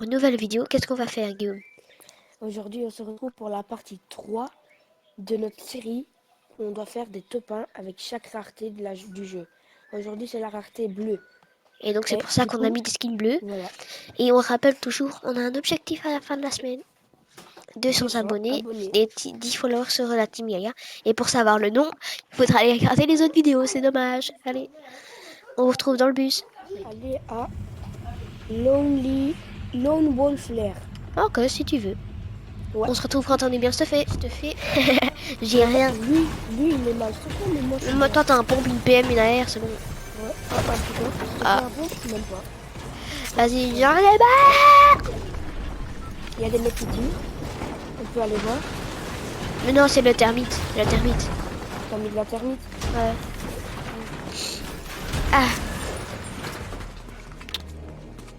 Une nouvelle vidéo, qu'est-ce qu'on va faire, Guillaume? Aujourd'hui, on se retrouve pour la partie 3 de notre série. On doit faire des top 1 avec chaque rareté du jeu. Aujourd'hui, c'est la rareté bleue. Et donc c'est Et pour ça du qu'on a coup, mis des skins bleus. voilà, Et on rappelle toujours, on a un objectif à la fin de la semaine. 200 200 abonnés abonnés. et 10 followers sur la Team Yaya. Et pour savoir le nom, il faudra aller regarder les autres vidéos, c'est dommage. Allez, on vous retrouve dans le bus. Allez à Lone Wolf Lair. Ok, si tu veux. Ouais. On se retrouve quand on est bien stuffé. J'ai Mais rien. lui, il est mal stuffé, mais moi, je suis Moi, bien. toi, t'as un pompe, une PM, une AR, c'est bon. Ouais, un plutôt. J'ai Ah, pas un bon, même pas. vas-y, j'en ai marre. Il y a des mecs qui tirent. On peut aller voir. Mais non, c'est le termite. La termite. T'as mis de la thermite. Ouais. Ah.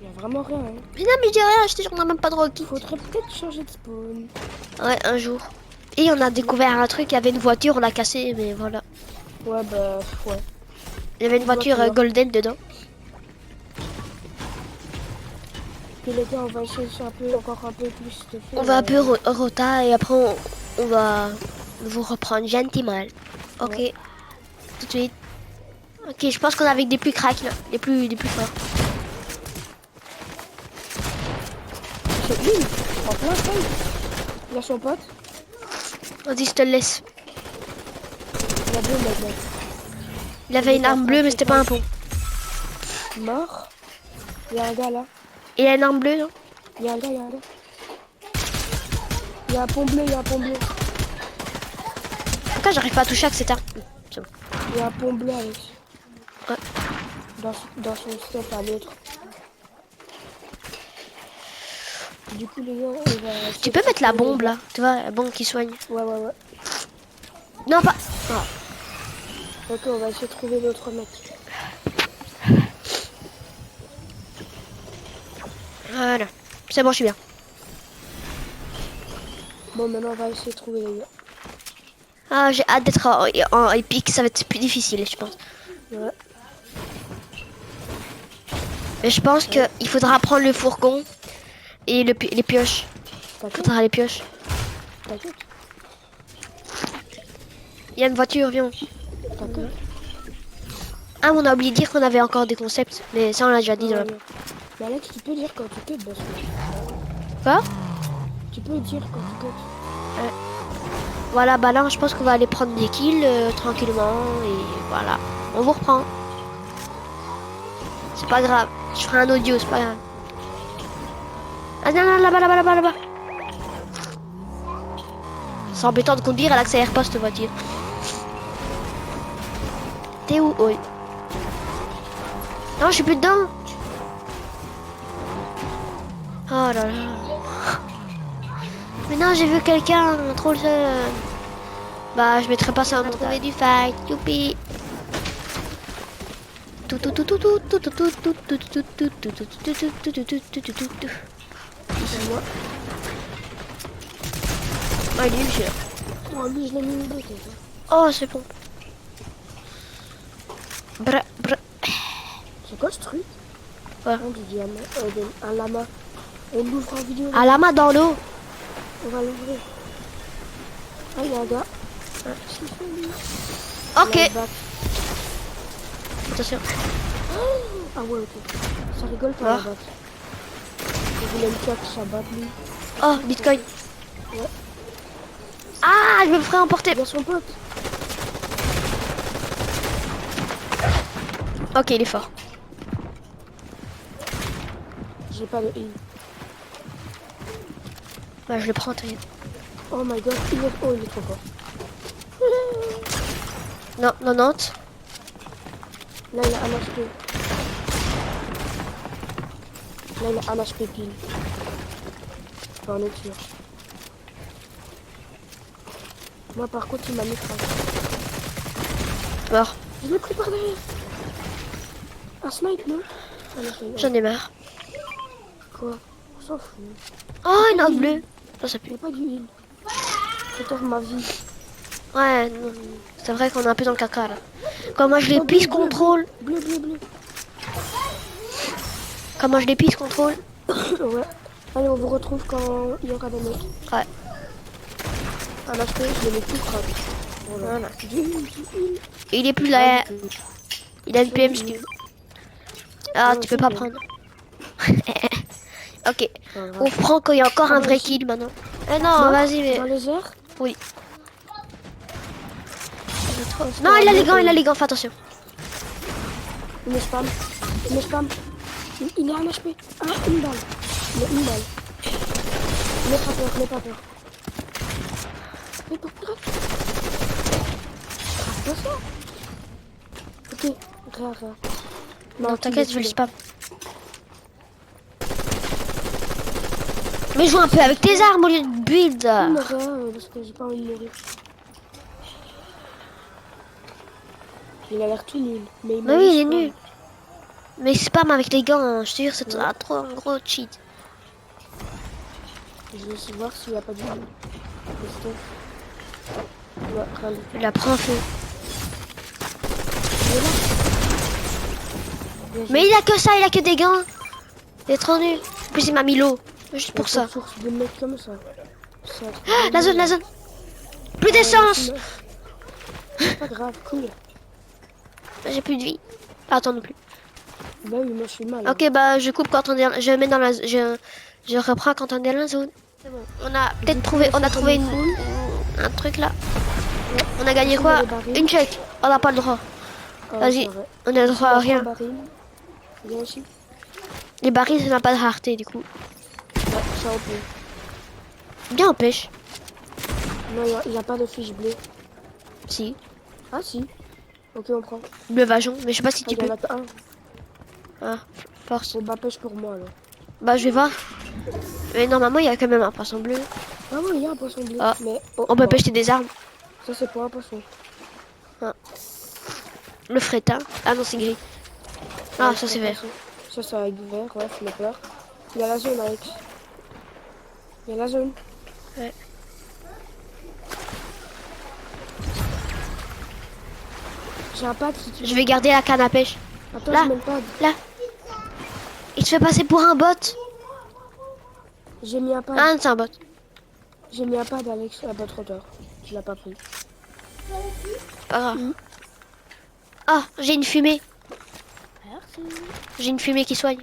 Il y a vraiment rien. Hein. Mais non, mais je dis rien, je te jure, on n'a même pas de rocket. Faudrait peut-être changer de spawn. Ouais, un jour. Et on a découvert un truc, il y avait une voiture, on l'a cassée, mais voilà. Ouais, bah, ouais. Il y avait une voiture golden dedans. Puis les gars, on va essayer encore un peu plus de faire. On va un peu rota et après on va vous reprendre gentiment. Ok, Ouais. tout de suite. Ok, je pense qu'on est avec des plus cracks là, des plus forts. C'est une en plein feuille. Il a son pote. Vas-y, je te le laisse. Il a deux mecs. Il avait une arme bleue, mais c'était pas un pont. Mort. Il y a un gars là. Il a une arme bleue, non? Il y a un gars. Il y a un pont bleu. Pourquoi j'arrive pas à toucher avec cette arme? C'est bon. Il y a un pont bleu avec. Ouais. Dans son step à l'autre. Du coup, les gars, on va. Tu peux mettre la bombe là, tu vois, la bombe qui soigne. Ouais. Non, pas. Ah. Ok, on va essayer de trouver l'autre mec. Voilà. C'est bon, je suis bien. Bon, maintenant, on va essayer de trouver les gars. Ah, j'ai hâte d'être en épique, ça va être plus difficile, je pense. Ouais. Mais je pense qu'il faudra prendre le fourgon et les pioches. Il faudra les pioches. T'inquiète. Il y a une voiture, viens. Ah, on a oublié de dire qu'on avait encore des concepts, mais ça on l'a déjà dit dans la... Mais Alex, tu peux dire quand tu cut, parce que... Quoi? Tu peux dire quand tu cut. Voilà, bah là je pense qu'on va aller prendre des kills tranquillement et voilà. On vous reprend. C'est pas grave, je ferai un audio, c'est pas grave. Ah non, là-bas. C'est embêtant de conduire, elle accélère pas cette voiture. T'es où? Oui. Non, je suis plus dedans. Oh là là. Mais non, j'ai vu quelqu'un, trop le seul. Bah, je mettrai pas ça en montage. Du fight, youpi. Moi. Ah, il est nul celui-là. Oh, lui, je l'ai mis une bête. Oh, c'est bon. Bra. C'est quoi ce truc? Ouais. Du diamant. Un lama. On l'ouvre en vidéo. Un lama dans l'eau. On va l'ouvrir. Ah, il y a un gars. Ok. Attention. Ah ouais, ok. Ça rigole pas, la batte. Je voulais me tuer avec sa batte, lui. Oh, Bitcoin. Ouais. Ah, je me ferai emporter. Il y a son pote. Ok, il est fort. J'ai pas de heal. Bah, je le prends, t'inquiète. Oh my god, il est trop fort. Non, 90. Là, il a un HP. Là, il a un HP pile. Enfin, on est sûr. Moi, par contre, il m'a mis frappe. Mort. Je l'ai pris par derrière. Un snipe, non? J'en ai marre. Quoi? On s'en fout. Oh, une arme bleue. Ça Il n'y pue. a pas du heal. Protège ma vie. Ouais, c'est vrai qu'on est un peu dans le caca là. Comment je les pisse contrôle. Bleu. Comment je les pisse contrôle. Ouais. Allez, on vous retrouve quand il y aura des mecs. Ouais. Un HP, je les mets tout crack. Voilà. Du- Il est plus là. Il a une PM du- skill. Ah, Ouais, tu peux c'est pas bien. prendre. Ok. Pas grave. On prend quand il y a encore Ah un bah, vrai ici. kill maintenant. Eh non, Non, vas-y, mais. dans les airs. Oui. Parce Non, qu'un il a les mec, gants, il a les gants, fais attention. Il me spam. Il me spam. Il est un HP. Ah, une balle. Il a une balle. N'aie pas peur, n'aie pas peur. Mais pour grave. Grave pas ça. Ok, grave. Non, t'inquiète, je vais le spam. Mais joue un peu avec tes armes au lieu de build. Il me parce que j'ai pas envie de mourir. Il a l'air tout nul. Mais Mais oui, il est spam. nul. Mais spam avec les gants, hein, je te jure, c'est trop un gros cheat. Je vais aussi voir s'il n'y a pas de vie. Ouais, rien du tout. Il la prend en feu. Il est là. Bien joué. Mais il a que ça, il a que des gants. Il est trop nul. En plus, il m'a mis l'eau. Juste pour Il y a ça. pas de source de mecs comme ça. C'est un truc Ah, de la zone, nul. la zone. Plus d'essence. C'est pas grave, cool. J'ai plus de vie. Ah, attends non plus. Bah oui, moi je suis mal. Ok, bah je coupe quand on est. Je mets dans la. Je reprends quand on est dans la zone. C'est bon. On a peut-être trouvé. On a trouvé un truc là. On a gagné quoi? Une check. On n'a pas le droit. Vas-y. On a le droit à rien. Viens ici. Les barils, ça n'a pas de rareté du coup. Ouais, ça on peut. Bien en pêche. Non, il n'y a pas de fiche bleue. Si. Ah si. Ok, on prend. Bleu vajon. Mais je sais pas si Ah, tu il y peux. en a un. Ah, force. Bon, bah pêche pour moi alors. Bah je vais voir. Mais normalement, il y a quand même un poisson bleu. Ah oui, il y a un poisson bleu. Ah. Mais On peut pêcher des armes. ça c'est pas un poisson. Le frétin. Ah non, c'est gris. Ah, Ouais, ça c'est un vert. poisson. Ça c'est avec vert, ouais, ça me peur. Il y a la zone, Alex. Il y a la zone. Ouais. J'ai un pad si tu veux. Je vais garder la canne à pêche. Attends, Là. j'ai même pad. Là. Il te fait passer pour un bot. J'ai mis un pad. Ah, c'est un bot. J'ai mis un pad, Alex. Ah bah trop tard. Je l'ai pas pris. C'est pas grave. Mhm. Ah, j'ai une fumée. Merci. J'ai une fumée qui soigne.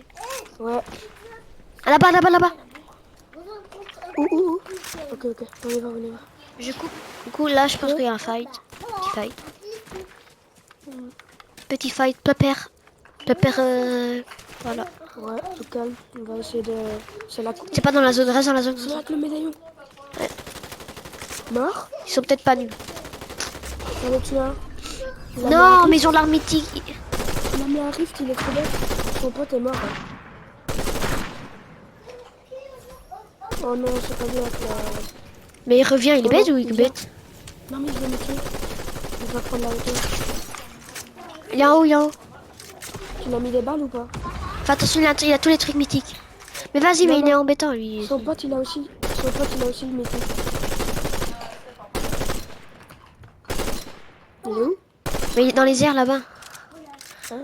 Ouais. Ah, là-bas, là-bas, là-bas. Ouh. Ok. On y va. Je coupe. Du coup, là, je pense qu'il y a un fight. Petit fight. Petit fight. Pepper. Voilà. Ouais, tout calme. On va essayer de... C'est la coupe. C'est pas dans la zone. Reste dans la zone. C'est avec le médaillon. Ouais. Mort. Ils sont peut-être pas nuls. J'en ai tué un. Il a mis un Non, rift. mais ils ont l'arme mythique. Il a mis un rift, il est trop bête. Son pote est mort. Hein. Oh non, c'est pas bien. Mais il revient, il est Oh bête non, ou il est il bête? Non mais je vais me tuer. Il va prendre la hauteur. Il est en haut, il est en haut. Tu l'as mis des balles ou pas? Fais attention, il a tous les trucs mythiques. Mais vas-y, Non, mais il non. est embêtant, lui. Son pote il a aussi le métier. Il est où? Mais il est dans les airs, là-bas. Ah.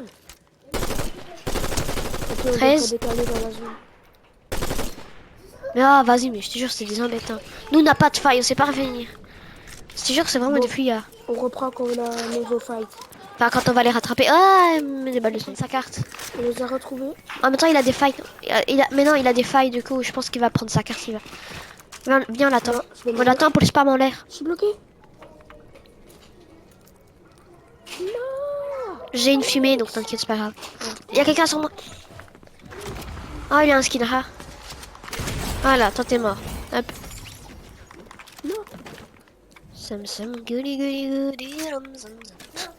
Ok, on 13. doit décaler dans la zone. Mais ah, vas-y, mais je te jure, c'est des embêtants. Nous, on n'a pas de faille, on sait pas revenir. Je te jure, c'est vraiment Bon. des fuyards. On reprend quand on a un nouveau fight. Enfin, quand on va les rattraper. Ah, mais des balles de son, sa carte. On les a retrouvés. En même temps, il a des failles. Mais non, il a des failles, du coup, je pense qu'il va prendre sa carte, il va. Viens, on l'attend. Non, je vais On mourir. l'attend pour le spam en l'air. Je suis bloqué. Non. J'ai une fumée, donc t'inquiète, c'est pas grave. Il y a quelqu'un sur moi. Ah, il y a un skin rare. Voilà, toi t'es mort. Hop. Non. Sam sam goody goody goody rum sam sam.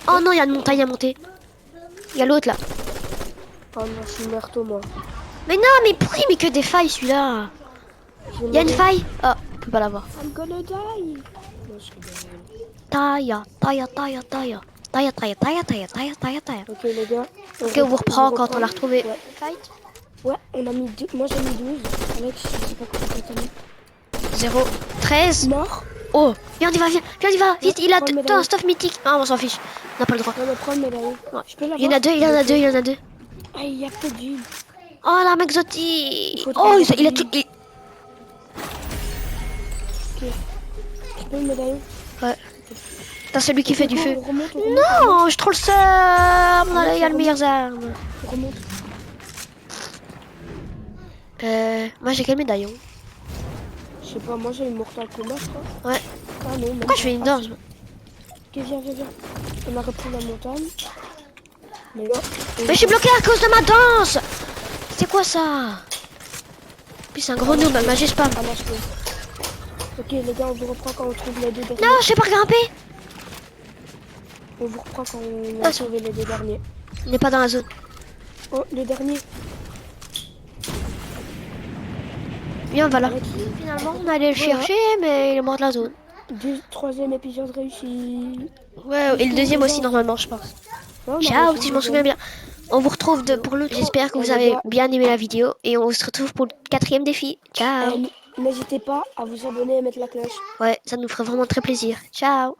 Oh non, il y a une montagne à monter. Il y a l'autre là. Oh non, je suis merto moi. Mais non, mais pourquoi il met que des failles celui-là? Il y a une faille. Oh, on peut pas l'avoir. I'm gonna die. Non, je rigole. Taya, taya, taya, taya. Taya, taya, taya, taya, taya, taya, taya. Ok les gars. Ok, on vous reprend quand on l'a retrouvé. Ouais. Fight. Ouais, on a mis moi j'ai mis 12. Alex, je sais pas comment t'as mis. 0, 13. Mort. Oh, viens, on y va, viens, on y va, vite, il a prends le tout médaillon. un stuff mythique. Ah, on s'en fiche, on n'a pas le droit. Non, mais prends le médaillon. Je peux l'avoir? Il y en a deux, il y en a deux, il y en a deux. Ah, il y a peut-être d'une. Oh, la mec Il Zotti. faudra Oh, avoir il a du- tout. Ok. Je peux le médaillon? Ouais. T'as celui qui fait du feu. On remonte, Non, je trouve le seum. Il y a les meilleures armes. on remonte. Moi j'ai quel médaillon? Je sais pas, moi j'ai une Mortal Kombat, je crois. Ouais. Ah non, Pourquoi je fais une danse? Ok, viens, viens, viens. On a repris la montagne. Mais là... Mais je suis bloqué à cause de ma danse. C'est quoi ça? Puis c'est un gros noob, ma spam. Ah, lâche-le. Ok, les gars, on vous reprend quand on trouve les deux derniers. Non, je sais pas grimper. On vous reprend quand on Ah, a trouvé les deux derniers. On n'est pas dans la zone. Oh, le dernier. Viens, on va là. Arrête. Finalement, on allait le Voilà. chercher, mais il est mort de la zone. Troisième épisode réussi. Ouais, et le deuxième aussi, normalement, je pense. Ouais, on a Ciao, réussi si je le m'en souviens deuxième. bien. On vous retrouve pour l'autre. J'espère que vous les avez gars. bien aimé la vidéo. Et on se retrouve pour le 4e défi. Ciao. N'hésitez pas à vous abonner et mettre la cloche. Ouais, ça nous ferait vraiment très plaisir. Ciao.